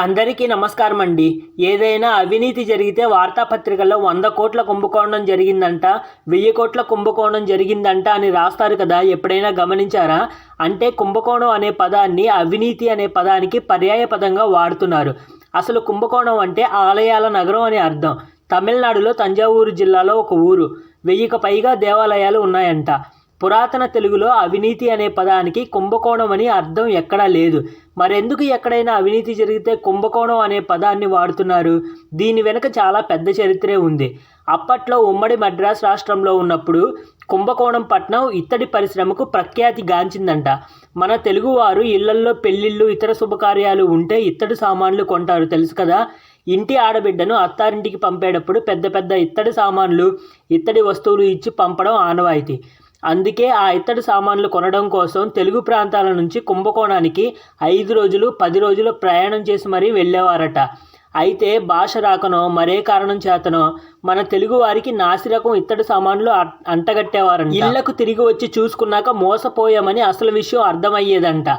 అందరికీ నమస్కారం అండి. ఏదైనా అవినీతి జరిగితే వార్తాపత్రికల్లో 100 కోట్ల కుంభకోణం జరిగిందంట, 1000 కోట్ల కుంభకోణం జరిగిందంట అని రాస్తారు కదా. ఎప్పుడైనా గమనించారా? అంటే కుంభకోణం అనే పదాన్ని అవినీతి అనే పదానికి పర్యాయ పదంగా వాడుతున్నారు. అసలు కుంభకోణం అంటే ఆలయాల నగరం అని అర్థం. తమిళనాడులో తంజావూరు జిల్లాలో ఒక ఊరు, 1000కి పైగా దేవాలయాలు ఉన్నాయంట. పురాతన తెలుగులో అవినీతి అనే పదానికి కుంభకోణం అని అర్థం ఎక్కడా లేదు. మరెందుకు ఎక్కడైనా అవినీతి జరిగితే కుంభకోణం అనే పదాన్ని వాడుతున్నారు? దీని వెనుక చాలా పెద్ద చరిత్రే ఉంది. అప్పట్లో ఉమ్మడి మద్రాస్ రాష్ట్రంలో ఉన్నప్పుడు కుంభకోణం పట్నం ఇత్తడి పరిశ్రమకు ప్రఖ్యాతి గాంచిందంట. మన తెలుగువారు ఇళ్లల్లో పెళ్లిళ్ళు, ఇతర శుభకార్యాలు ఉంటే ఇత్తడి సామాన్లు కొంటారు, తెలుసు కదా. ఇంటి ఆడబిడ్డను అత్తారింటికి పంపేటప్పుడు పెద్ద పెద్ద ఇత్తడి సామాన్లు, ఇత్తడి వస్తువులు ఇచ్చి పంపడం ఆనవాయితీ. అందుకే ఆ ఇత్తడి సామాన్లు కొనడం కోసం తెలుగు ప్రాంతాల నుంచి కుంభకోణానికి 5 రోజులు 10 రోజులు ప్రయాణం చేసి మరీ వెళ్ళేవారట. అయితే భాష రాకనో మరే కారణం చేతనో మన తెలుగు వారికి నాసిరకం ఇత్తడి సామాన్లు అంటగట్టేవారంట. ఇళ్లకు తిరిగి వచ్చి చూసుకున్నాక మోసపోయామని అసలు విషయం అర్థమయ్యేదంట.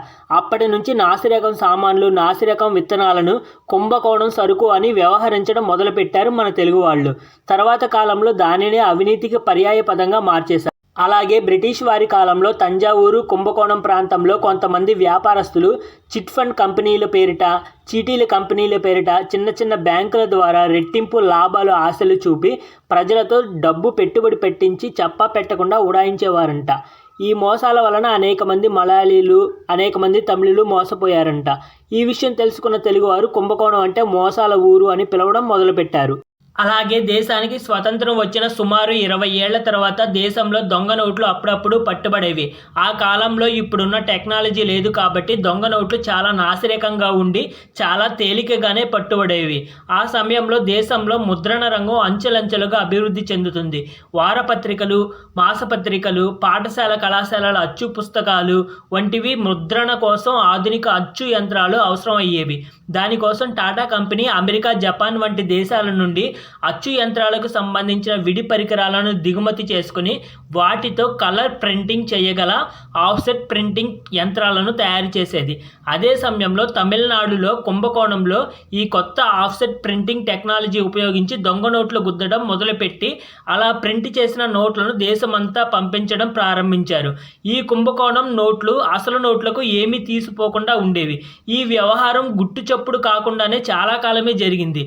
అప్పటి నుంచి నాసిరకం సామాన్లు, నాసిరకం విత్తనాలను కుంభకోణం సరుకు అని వ్యవహరించడం మొదలుపెట్టారు మన తెలుగు వాళ్ళు. తర్వాత కాలంలో దానినే అవినీతికి పర్యాయ పదంగా మార్చేశారు. అలాగే బ్రిటిష్ వారి కాలంలో తంజావూరు, కుంభకోణం ప్రాంతంలో కొంతమంది వ్యాపారస్తులు చిట్ ఫండ్ కంపెనీల పేరిట, చీటీల కంపెనీల పేరిట చిన్న చిన్న బ్యాంకుల ద్వారా రెట్టింపు లాభాలు ఆశలు చూపి ప్రజలతో డబ్బు పెట్టుబడి పెట్టించి చెప్పా పెట్టకుండా ఉడాయించేవారంట. ఈ మోసాల వలన అనేక మంది మలయాళీలు, అనేక మంది తమిళులు మోసపోయారంట. ఈ విషయం తెలుసుకున్న తెలుగువారు కుంభకోణం అంటే మోసాల ఊరు అని పిలవడం మొదలుపెట్టారు. అలాగే దేశానికి స్వతంత్రం వచ్చిన సుమారు 20 ఏళ్ల తర్వాత దేశంలో దొంగ నోట్లు అప్పుడప్పుడు పట్టుబడేవి. ఆ కాలంలో ఇప్పుడున్న టెక్నాలజీ లేదు కాబట్టి దొంగ నోట్లు చాలా నాసిరకంగా ఉండి చాలా తేలికగానే పట్టుబడేవి. ఆ సమయంలో దేశంలో ముద్రణ రంగం అంచెలంచెలుగా అభివృద్ధి చెందుతుంది. వారపత్రికలు, మాసపత్రికలు, పాఠశాల కళాశాలల అచ్చు పుస్తకాలు వంటివి ముద్రణ కోసం ఆధునిక అచ్చు యంత్రాలు అవసరం అయ్యేవి. దానికోసం టాటా కంపెనీ అమెరికా, జపాన్ వంటి దేశాల నుండి అచ్చు యంత్రాలకు సంబంధించిన విడి పరికరాలను దిగుమతి చేసుకుని వాటితో కలర్ ప్రింటింగ్ చేయగల ఆఫ్సెట్ ప్రింటింగ్ యంత్రాలను తయారు చేసేది. అదే సమయంలో తమిళనాడులో కుంభకోణంలో ఈ కొత్త ఆఫ్సెట్ ప్రింటింగ్ టెక్నాలజీ ఉపయోగించి దొంగ నోట్లు గుద్దడం మొదలుపెట్టి అలా ప్రింట్ చేసిన నోట్లను దేశమంతా పంపించడం ప్రారంభించారు. ఈ కుంభకోణం నోట్లు అసలు నోట్లకు ఏమీ తీసిపోకుండా ఉండేవి. ఈ వ్యవహారం గుట్టు చప్పుడు కాకుండానే చాలా కాలమే జరిగింది.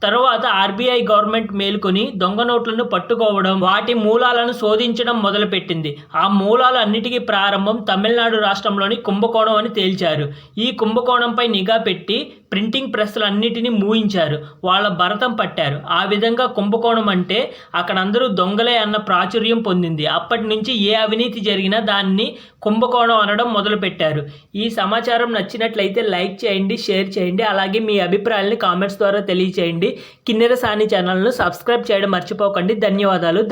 తర్వాత ఆర్బీఐ గవర్నమెంట్ మేల్కొని దొంగ నోట్లను పట్టుకోవడం, వాటి మూలాలను శోధించడం మొదలుపెట్టింది. ఆ మూలాలు అన్నిటికీ ప్రారంభం తమిళనాడు రాష్ట్రంలోని కుంభకోణం అని తేల్చారు. ఈ కుంభకోణంపై నిఘా పెట్టి ప్రింటింగ్ ప్రెస్లన్నిటినీ మూయించారు, వాళ్ళ భరతం పట్టారు. ఆ విధంగా కుంభకోణం అంటే అక్కడ అందరూ దొంగలే అన్న ప్రాచుర్యం పొందింది. అప్పటి నుంచి ఏ అవినీతి జరిగినా దాన్ని కుంభకోణం అనడం మొదలుపెట్టారు. ఈ సమాచారం నచ్చినట్లయితే లైక్ చేయండి, షేర్ చేయండి. అలాగే మీ అభిప్రాయాలని కామెంట్స్ ద్వారా తెలియచేయండి. కిన్నెర సాని ఛానల్ను సబ్స్క్రైబ్ చేయడం మర్చిపోకండి. ధన్యవాదాలు.